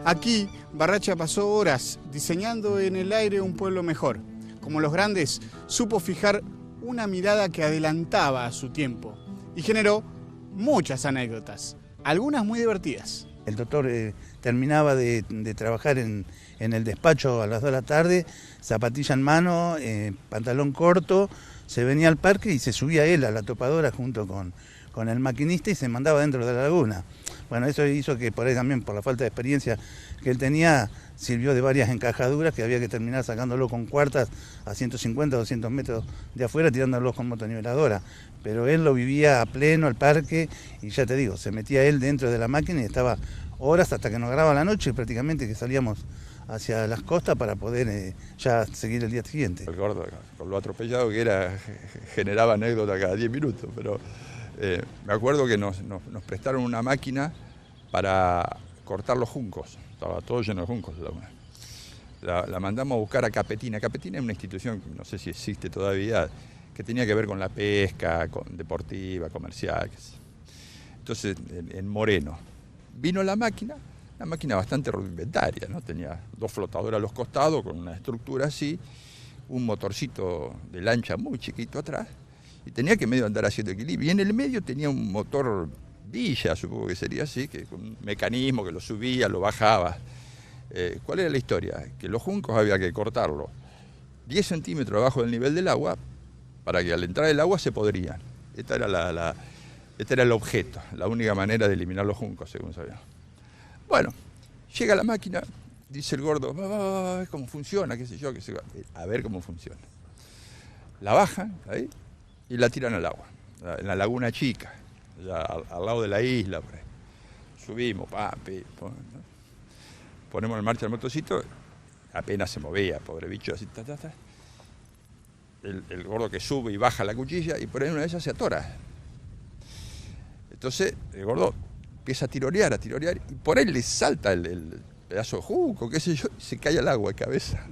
Aquí, Barracha pasó horas diseñando en el aire un pueblo mejor. Como los grandes, supo fijar una mirada que adelantaba a su tiempo y generó muchas anécdotas, algunas muy divertidas. El doctor terminaba de trabajar en el despacho a las 2 de la tarde, zapatilla en mano, pantalón corto, se venía al parque y se subía él a la topadora junto con el maquinista y se mandaba dentro de la laguna. Bueno, eso hizo que por ahí también, por la falta de experiencia que él tenía, sirvió de varias encajaduras que había que terminar sacándolo con cuartas a 150, 200 metros de afuera, tirándolos con motoniveladora. Pero él lo vivía a pleno, el parque, y ya te digo, se metía él dentro de la máquina y estaba horas hasta que nos agarraba la noche, prácticamente que salíamos hacia las costas para poder ya seguir el día siguiente. El gordo, con lo atropellado que era, generaba anécdota cada 10 minutos, pero me acuerdo que nos prestaron una máquina para cortar los juncos, estaba todo lleno de juncos. La mandamos a buscar a Capetina. Capetina es una institución, no sé si existe todavía, que tenía que ver con la pesca, deportiva, comercial. Entonces, en Moreno, vino la máquina bastante rudimentaria, ¿no? Tenía 2 flotadoras a los costados, con una estructura así, un motorcito de lancha muy chiquito atrás, y tenía que medio andar haciendo equilibrio. Y en el medio tenía un motor Villa, supongo que sería así, que con un mecanismo que lo subía, lo bajaba. ¿Cuál era la historia? Que los juncos había que cortarlo 10 centímetros abajo del nivel del agua para que al entrar el agua se podrían. Este era el objeto, la única manera de eliminar los juncos, según sabíamos. Bueno, llega la máquina, dice el gordo, va a ver cómo funciona, qué sé yo, a ver cómo funciona. La bajan ahí y la tiran al agua, en la laguna chica, al lado de la isla. Por ahí. Subimos, ponemos en marcha el motorcito, apenas se movía, pobre bicho, así, El gordo que sube y baja la cuchilla y por ahí una de ellas se atora. Entonces el gordo empieza a tironear y por ahí le salta el pedazo de junco, qué sé yo, y se cae al agua de cabeza.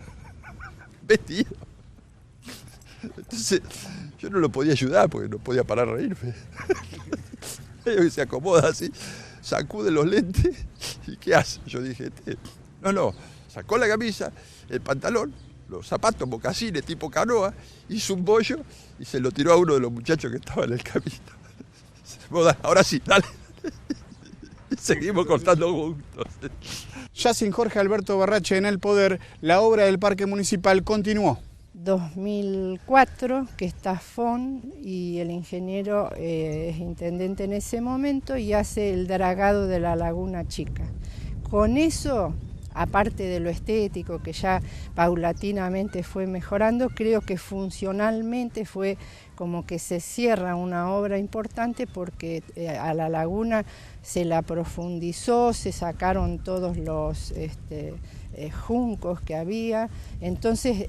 Vestido. Entonces yo no lo podía ayudar porque no podía parar de reírme. Se acomoda así, sacude los lentes y ¿qué hace? Yo dije, no, sacó la camisa, el pantalón, los zapatos, mocasines tipo canoa, hizo un bollo y se lo tiró a uno de los muchachos que estaba en el camino. Ahora sí, dale. Y seguimos cortando juntos. Ya sin Jorge Alberto Barracha en el poder, la obra del parque municipal continuó. 2004, que está Fon y el ingeniero es intendente en ese momento y hace el dragado de la Laguna Chica. Con eso, aparte de lo estético que ya paulatinamente fue mejorando, creo que funcionalmente fue como que se cierra una obra importante porque a la laguna se la profundizó, se sacaron todos los juncos que había, entonces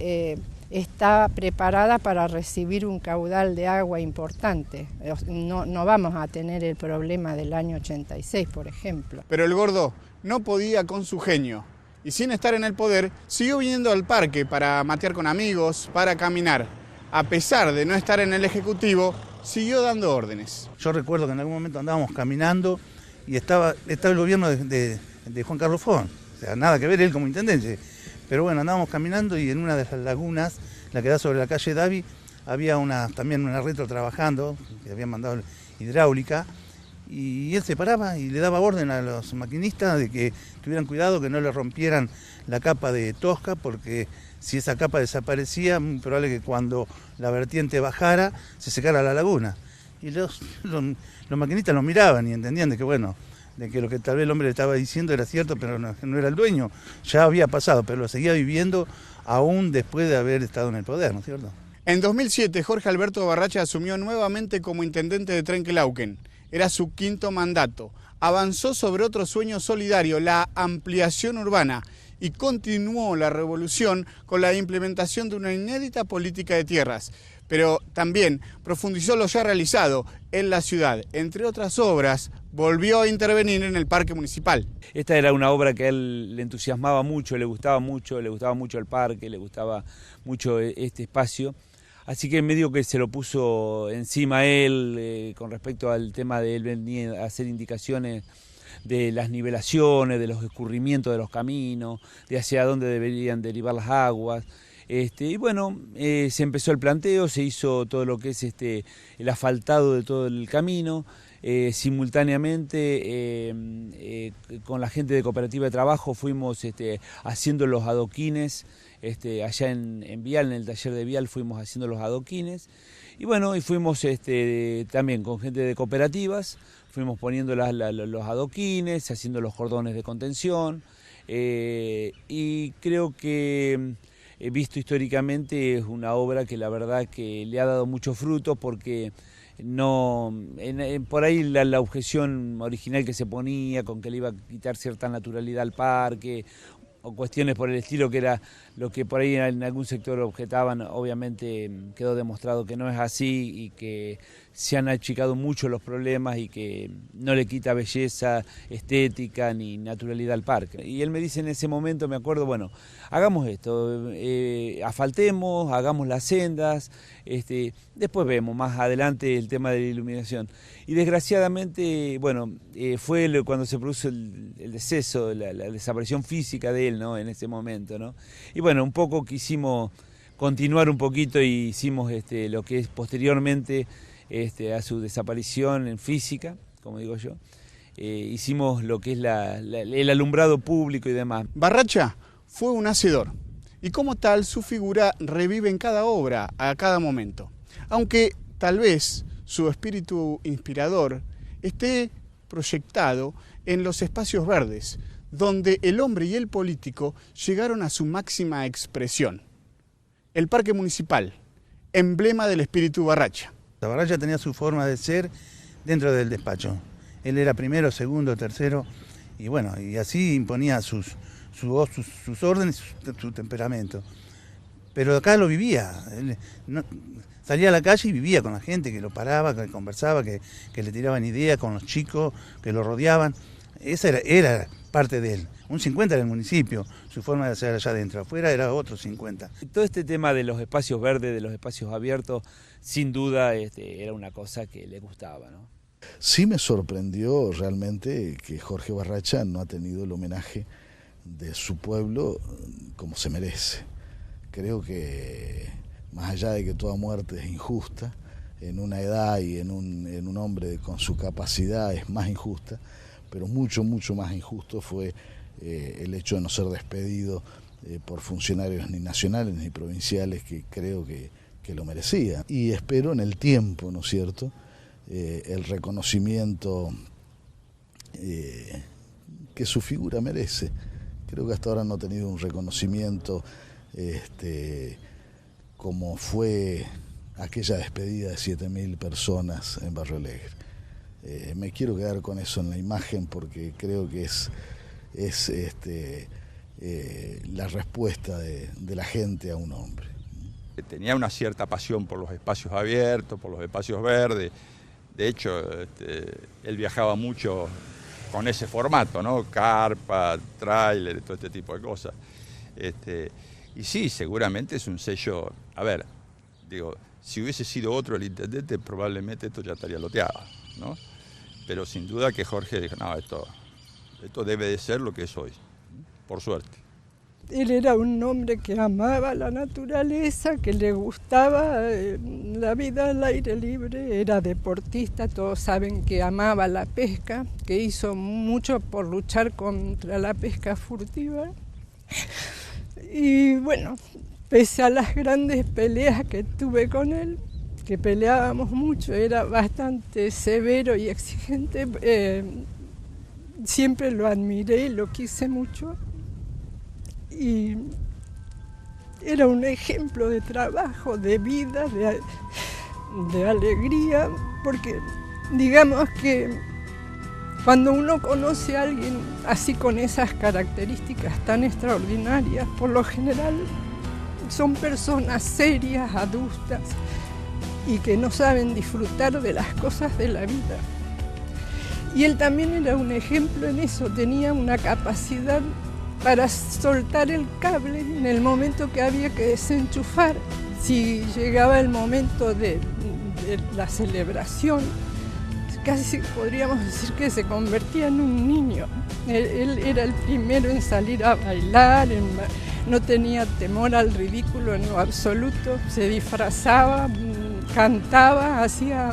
está preparada para recibir un caudal de agua importante. No vamos a tener el problema del año 86, por ejemplo. Pero el gordo no podía con su genio y sin estar en el poder siguió viniendo al parque para matear con amigos, para caminar. A pesar de no estar en el Ejecutivo, siguió dando órdenes. Yo recuerdo que en algún momento andábamos caminando y estaba el gobierno de Juan Carlos Fon, o sea, nada que ver él como intendente. Pero bueno, andábamos caminando y en una de las lagunas, la que da sobre la calle Davi, había también una retro trabajando, que habían mandado hidráulica, y él se paraba y le daba orden a los maquinistas de que tuvieran cuidado, que no le rompieran la capa de tosca, porque si esa capa desaparecía, muy probable que cuando la vertiente bajara, se secara la laguna. Y los maquinistas lo miraban y entendían de que, bueno, de que lo que tal vez el hombre le estaba diciendo era cierto, pero no era el dueño. Ya había pasado, pero lo seguía viviendo aún después de haber estado en el poder, ¿no es cierto? En 2007, Jorge Alberto Barracha asumió nuevamente como intendente de Trenquelauquen. Era su 5º mandato. Avanzó sobre otro sueño solidario, la ampliación urbana, y continuó la revolución con la implementación de una inédita política de tierras. Pero también profundizó lo ya realizado en la ciudad. Entre otras obras, volvió a intervenir en el parque municipal. Esta era una obra que a él le entusiasmaba mucho, le gustaba mucho el parque, le gustaba mucho este espacio. Así que medio que se lo puso encima él con respecto al tema de él venir a hacer indicaciones de las nivelaciones, de los escurrimientos de los caminos, de hacia dónde deberían derivar las aguas. Y bueno, se empezó el planteo, se hizo todo lo que es el asfaltado de todo el camino. Simultáneamente con la gente de Cooperativa de Trabajo fuimos haciendo los adoquines, allá en Vial, en el taller de Vial fuimos haciendo los adoquines, y bueno, y fuimos también con gente de cooperativas, fuimos poniendo los adoquines, haciendo los cordones de contención, y creo que visto históricamente es una obra que la verdad que le ha dado mucho fruto, porque no, por ahí la objeción original que se ponía con que le iba a quitar cierta naturalidad al parque, o cuestiones por el estilo, que era lo que por ahí en algún sector objetaban, obviamente quedó demostrado que no es así y que se han achicado mucho los problemas y que no le quita belleza, estética ni naturalidad al parque. Y él me dice en ese momento, me acuerdo, bueno, hagamos esto, asfaltemos, hagamos las sendas, después vemos más adelante el tema de la iluminación. Y desgraciadamente, bueno, fue cuando se produjo el deceso, la desaparición física de él, ¿no? En ese momento, ¿no? Y bueno, un poco quisimos continuar un poquito y hicimos lo que es posteriormente a su desaparición en física, como digo yo, hicimos lo que es el alumbrado público y demás. Barracha fue un hacedor y como tal su figura revive en cada obra, a cada momento. Aunque tal vez su espíritu inspirador esté proyectado en los espacios verdes, donde el hombre y el político llegaron a su máxima expresión. El Parque Municipal, emblema del espíritu Barracha. Barracha tenía su forma de ser dentro del despacho. Él era primero, segundo, tercero, y bueno, y así imponía sus órdenes, su temperamento. Pero acá lo vivía. Él salía a la calle y vivía con la gente, que lo paraba, que conversaba, que le tiraban ideas con los chicos, que lo rodeaban. Esa era parte de él. Un 50 era el municipio, su forma de hacer allá adentro. Afuera era otro 50. Todo este tema de los espacios verdes, de los espacios abiertos, sin duda era una cosa que le gustaba, ¿no? Sí me sorprendió realmente que Jorge Barracha no ha tenido el homenaje de su pueblo como se merece. Creo que más allá de que toda muerte es injusta, en una edad y en un hombre con su capacidad es más injusta, pero mucho más injusto fue el hecho de no ser despedido por funcionarios ni nacionales ni provinciales, que creo que lo merecía. Y espero en el tiempo, ¿no es cierto?, el reconocimiento que su figura merece. Creo que hasta ahora no ha tenido un reconocimiento como fue aquella despedida de 7.000 personas en Barrio Alegre. Me quiero quedar con eso en la imagen, porque creo que es la respuesta de la gente a un hombre. Tenía una cierta pasión por los espacios abiertos, por los espacios verdes. De hecho, él viajaba mucho con ese formato, ¿no? Carpa, tráiler, todo este tipo de cosas. Y sí, seguramente es un sello. A ver, digo, si hubiese sido otro el intendente, probablemente esto ya estaría loteado, ¿no? Pero sin duda que Jorge dijo, no, esto debe de ser lo que es hoy, por suerte. Él era un hombre que amaba la naturaleza, que le gustaba la vida al aire libre, era deportista, todos saben que amaba la pesca, que hizo mucho por luchar contra la pesca furtiva. Y bueno, pese a las grandes peleas que tuve con él, que peleábamos mucho, era bastante severo y exigente, siempre lo admiré, lo quise mucho. Y era un ejemplo de trabajo, de vida, de alegría, porque digamos que cuando uno conoce a alguien así con esas características tan extraordinarias, por lo general son personas serias, adultas y que no saben disfrutar de las cosas de la vida. Y él también era un ejemplo en eso, tenía una capacidad para soltar el cable en el momento que había que desenchufar. Si llegaba el momento de la celebración, casi podríamos decir que se convertía en un niño. Él era el primero en salir a bailar, no tenía temor al ridículo en lo absoluto, se disfrazaba, cantaba, hacía...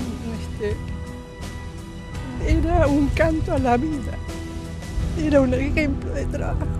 era un canto a la vida, era un ejemplo de trabajo.